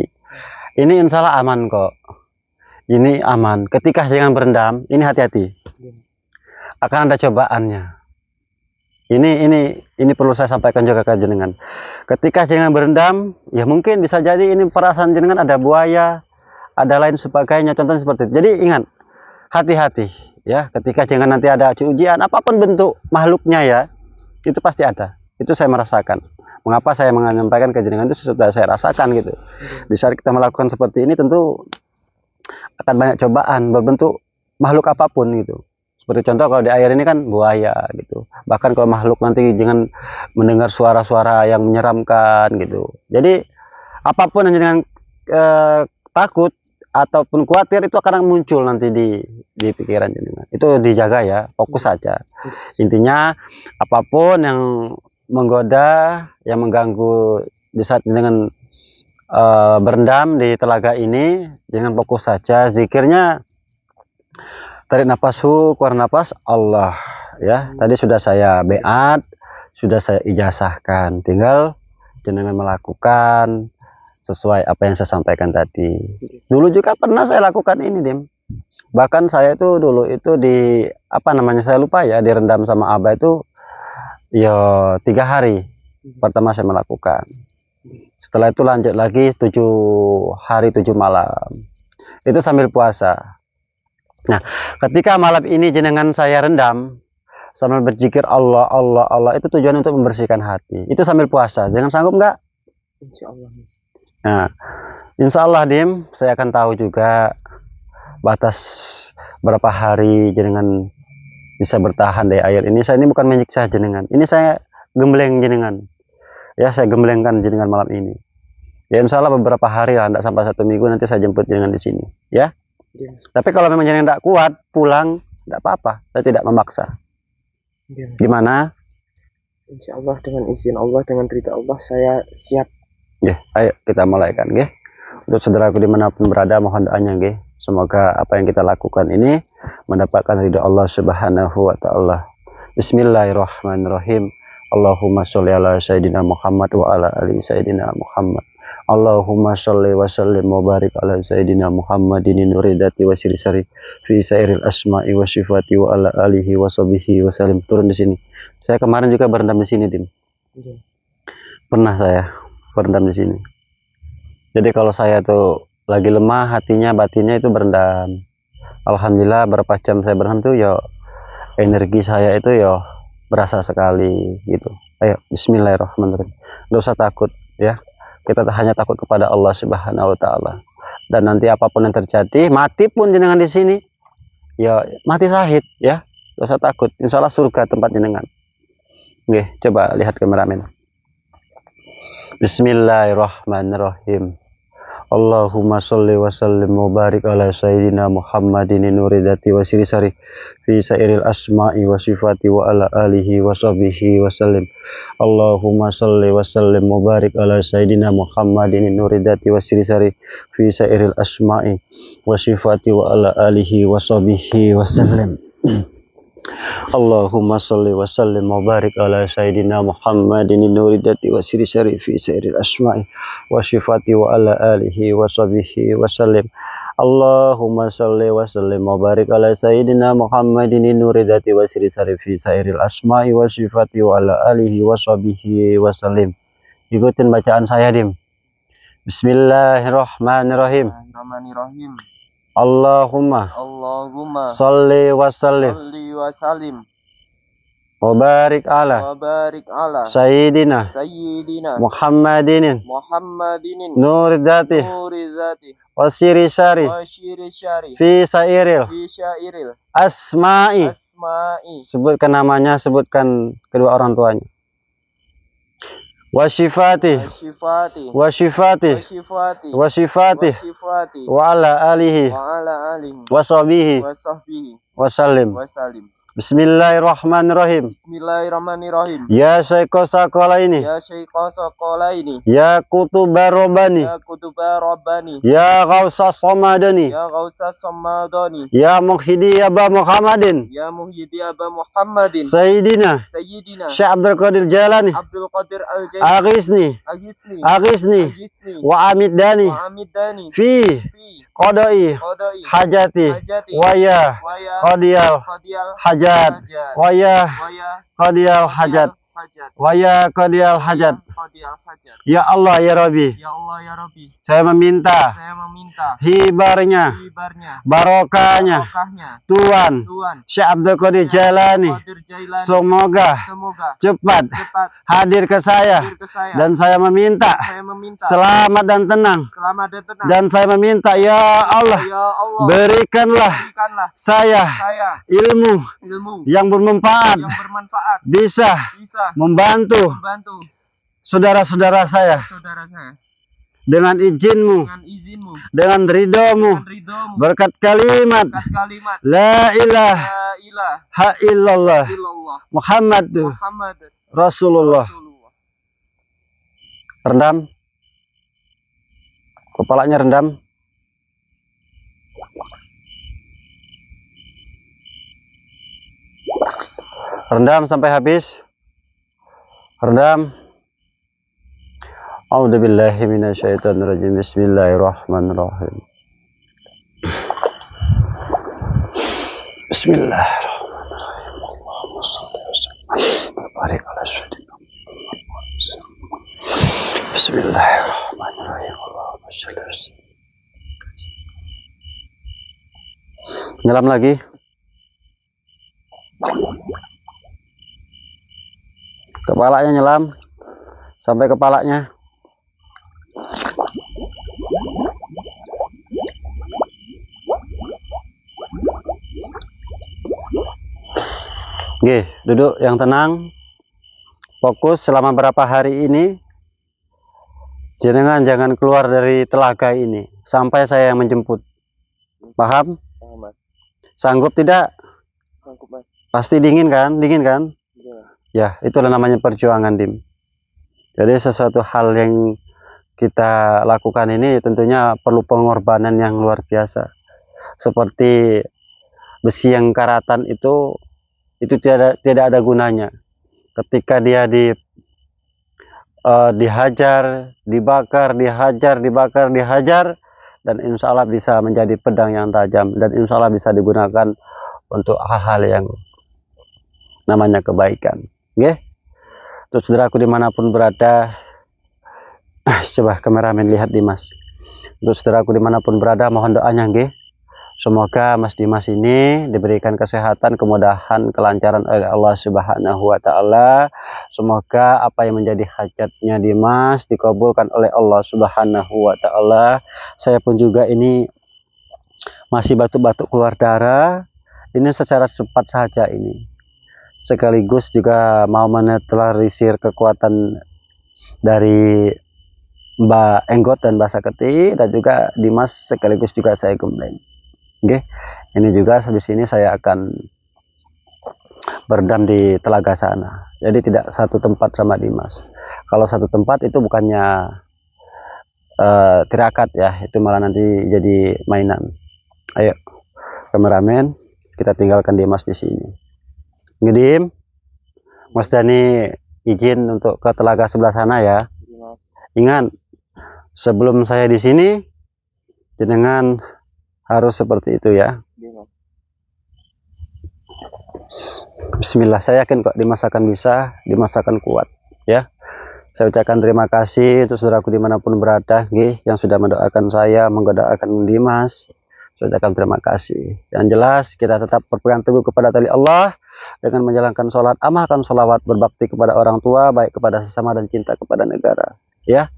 Ini insya Allah aman kok. Ini aman. Ketika jenengan berendam, ini hati-hati. Akan ada cobaannya. Ini perlu saya sampaikan juga ke jenengan. Ketika jenengan berendam, ya mungkin bisa jadi ini perasaan jenengan ada buaya, ada lain sebagainya, contohnya seperti itu. Jadi ingat, hati-hati ya, ketika jenengan nanti ada ujian apapun bentuk makhluknya ya, itu pasti ada. Itu saya merasakan. Mengapa saya menyampaikan ke jenengan itu sudah saya rasakan gitu. Di saat kita melakukan seperti ini tentu akan banyak cobaan berbentuk makhluk apapun gitu. Seperti contoh kalau di air ini kan buaya gitu. Bahkan kalau makhluk nanti jangan mendengar suara-suara yang menyeramkan gitu. Jadi apapun yang jenengan takut ataupun khawatir itu akan muncul nanti di pikiran jenengan. Itu dijaga ya, fokus saja. Intinya apapun yang menggoda, yang mengganggu di saat jenengan berendam di telaga ini, jangan fokus saja. Zikirnya tarik nafas, keluar nafas Allah ya. Tadi sudah saya beat, sudah saya ijazahkan. Tinggal jenengan melakukan sesuai apa yang saya sampaikan tadi. Dulu juga pernah saya lakukan ini, Dim. Bahkan saya itu dulu itu di saya lupa ya, direndam sama Abah itu ya 3 hari pertama saya melakukan. Setelah itu lanjut lagi 7 hari 7 malam. Itu sambil puasa. Nah, ketika malam ini jenengan saya rendam sambil berzikir Allah Allah Allah, itu tujuan untuk membersihkan hati. Itu sambil puasa. Jangan sanggup nggak? Insya Allah. Nah, insya Allah, Dim, saya akan tahu juga batas berapa hari jenengan bisa bertahan dari air ini. Saya ini bukan menyiksa jenengan. Ini saya gembleng jenengan. Ya, saya gemblengkan jenengan malam ini. Ya insya Allah beberapa hari lah, tidak sampai 1 minggu nanti saya jemput jenengan di sini, ya. Nggih, Mas. Tapi kalau memang jenengan tidak kuat pulang, tidak apa-apa, saya tidak memaksa. Nggih, Mas. Gimana? Insya Allah dengan izin Allah, dengan ridha Allah, saya siap. Ya, ayo kita mulaikan, ya. Untuk saudaraku dimanapun berada, mohon doanya, ya. Semoga apa yang kita lakukan ini mendapatkan ridha Allah Subhanahu wa Ta'ala. Bismillahirrahmanirrahim. Allahumma sholli ala sayyidina Muhammad wa ala ali sayyidina Muhammad. Allahumma sholli wa sallim wa barik ala sayyidina Muhammadin nuridati wa sirisari fi sairil asma'i wa sifati wa ala alihi wa sahbihi wa salim. Turun di sini. Saya kemarin juga berendam di sini, Dim. Nggih. Pernah saya berendam di sini. Jadi kalau saya tuh lagi lemah hatinya, batinnya itu berendam. Alhamdulillah berapa jam saya berendam tuh ya energi saya itu ya berasa sekali gitu. Ayo bismillahirrahmanirrahim. Nggak usah takut ya. Kita hanya takut kepada Allah Subhanahu wa Ta'ala. Dan nanti apapun yang terjadi, mati pun jenengan di sini, ya mati syahid ya. Nggak usah takut. Insya Allah surga tempat jenengan. Oke, coba lihat kameramen. Bismillahirrahmanirrahim. Allahumma sholli wa sallim wa barik ala sayyidina Muhammadin nuridati wa sirisari fi sairil asma'i wa sifati wa ala alihi wa sahbihi wa sallim. Allahumma sholli wa sallim wa barik ala sayyidina Muhammadin nuridati wa sirisari fi sairil asma'i wa sifati wa ala alihi wa sahbihi wa sallim. Allahumma sholli wa sallim wa barik ala sayyidina Muhammadin nuridati wa sirisari fi sairil asma'i wa sifati wa ala alihi wa sahbihi wa sallim. Allahumma sholli wa sallim wa barik ala sayyidina Muhammadin nuridati wa sirisari fi sairil asma'i wa sifati wa ala alihi wa sahbihi wa sallim. Ikutin bacaan saya, Dim. Bismillahirrahmanirrahim. Bismillahirrahmanirrahim. Allahumma Allahumma sholli wa sallim sholli wa sallim wa barik ala wa barik ala sayyidina sayyidina Muhammadin Muhammadin nuridati nurizati wa sirisari wa syirishari fi sairil fi syairil asma'i. asma'i Sebutkan namanya, sebutkan kedua orang tuanya. Wa sifati wa syifati wa sifati wa syifati wa sifati wa syifati wa ala alihi wa ala alihi wa sahbihi wa sahbihi wa sallim. wa salim. Bismillahirrahmanirrahim. Bismillahirrahmanirrahim. Ya Syaikho Sakolaini, Ya Syaikho Sakolaini, ya Kutuba Rabbani, Ya Kutuba Rabbani, ya Ghausas Samadani, Ya Ghausas Samadani, ya Muhyiddin Aba Muhammadin, Ya Muhyiddin Aba Muhammadin, Sayyidina Sayyidina Syekh Abdul Qadir Jalani, Abdul Qadir Al-Jailani, Aghithni Aghithni, Aghithni Aghithni, wa amiddani wa Amiddani, fi fi qadai qadai hajati hajati wa ya wa ya qadiyal qadiyal hajat wa ya wa ya qadiyal hajat hajat wa ya qadiyal hajat. qadiyal hajat. Ya Allah ya Rabbi, Ya Allah ya Rabbi, saya meminta saya meminta hibarnya, hibarnya, barokahnya barokahnya Tuhan Tuhan Syekh Abdul Qadir Jalani, Qadir Jailani, semoga semoga cepat cepat hadir ke saya, hadir ke saya, dan saya meminta saya meminta selamat dan tenang, selamat dan tenang. dan saya meminta ya Allah, Ya Allah, berikanlah berikanlah saya saya ilmu ilmu yang bermanfaat, yang bermanfaat, bisa bisa membantu membantu saudara-saudara saya saudara saya dengan izinmu, dengan izinmu, dengan ridhomu, dengan ridhomu, berkat kalimat berkat kalimat la ilaha La ilaha illallah illallah Muhammad Muhammad Rasulullah. Rasulullah. Rendam kepalanya, rendam. Rendam sampai habis. Rendam. A'udzubillahi minasyaitonirrajim. Bismillahirrahmanirrahim. Bismillahirrahmanirrahim. Allahumma shalli wa sallim wa barik ala sayyidina Muhammad. Bismillahirrahmanirrahim. Allahumma shalli wa sallim. Nyelam lagi. Kepalanya nyelam sampai kepalanya. Oke, duduk yang tenang. Fokus selama berapa hari ini Jenengan jangan keluar dari telaga ini sampai saya yang menjemput. Paham? Paham, Mas. Sanggup tidak? Sanggup, Mas. Pasti dingin kan? Dingin kan? Iya, Mas. Ya, itulah namanya perjuangan, Dim. Jadi sesuatu hal yang kita lakukan ini tentunya perlu pengorbanan yang luar biasa. Seperti besi yang karatan itu tidak ada gunanya ketika dia dihajar, dibakar, dihajar, dan insya Allah bisa menjadi pedang yang tajam, dan insya Allah bisa digunakan untuk hal-hal yang namanya kebaikan. Oke? Terus saudaraku dimanapun berada, coba kameramen lihat Dimas. Untuk saudaraku dimanapun berada, mohon doanya, nggih. Semoga Mas Dimas ini diberikan kesehatan, kemudahan, kelancaran oleh Allah Subhanahu wa Ta'ala. Semoga apa yang menjadi hajatnya Dimas dikabulkan oleh Allah Subhanahu wa Ta'ala. Saya pun juga ini masih batuk-batuk keluar darah. Ini secara cepat saja ini. Sekaligus juga mau menetralisir kekuatan dari Mbak Enggot dan Mbak Saketi, dan juga Dimas sekaligus juga saya gembleng. Oke, ini juga habis ini saya akan berendam di telaga sana. Jadi tidak satu tempat sama Dimas. Kalau satu tempat itu bukannya tirakat ya, itu malah nanti jadi mainan. Ayo, kameramen, kita tinggalkan Dimas di sini. Ngedim, Mas Dani izin untuk ke telaga sebelah sana ya. Ingat, sebelum saya di sini, jenengan harus seperti itu ya. Bismillah, saya yakin kok Dimas akan bisa, Dimas akan kuat ya. Saya ucapkan terima kasih untuk saudaraku dimanapun berada, yang sudah mendoakan saya, mendoakan Dimas. Saya ucapkan terima kasih. Yang jelas kita tetap berpegang teguh kepada tali Allah dengan menjalankan sholat, amalkan sholawat, berbakti kepada orang tua, baik kepada sesama dan cinta kepada negara ya.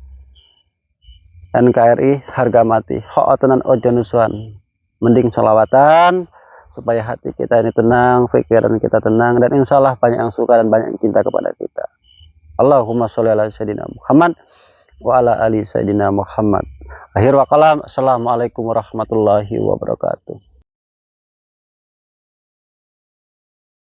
NKRI harga mati, ho'otenan ojo nusuan, mending sholawatan supaya hati kita ini tenang, pikiran kita tenang, dan insya Allah banyak yang suka dan banyak yang cinta kepada kita. Allahumma sholli ala sayyidina Muhammad wa ala ali sayyidina Muhammad. Akhir wa kalam, assalamualaikum warahmatullahi wabarakatuh.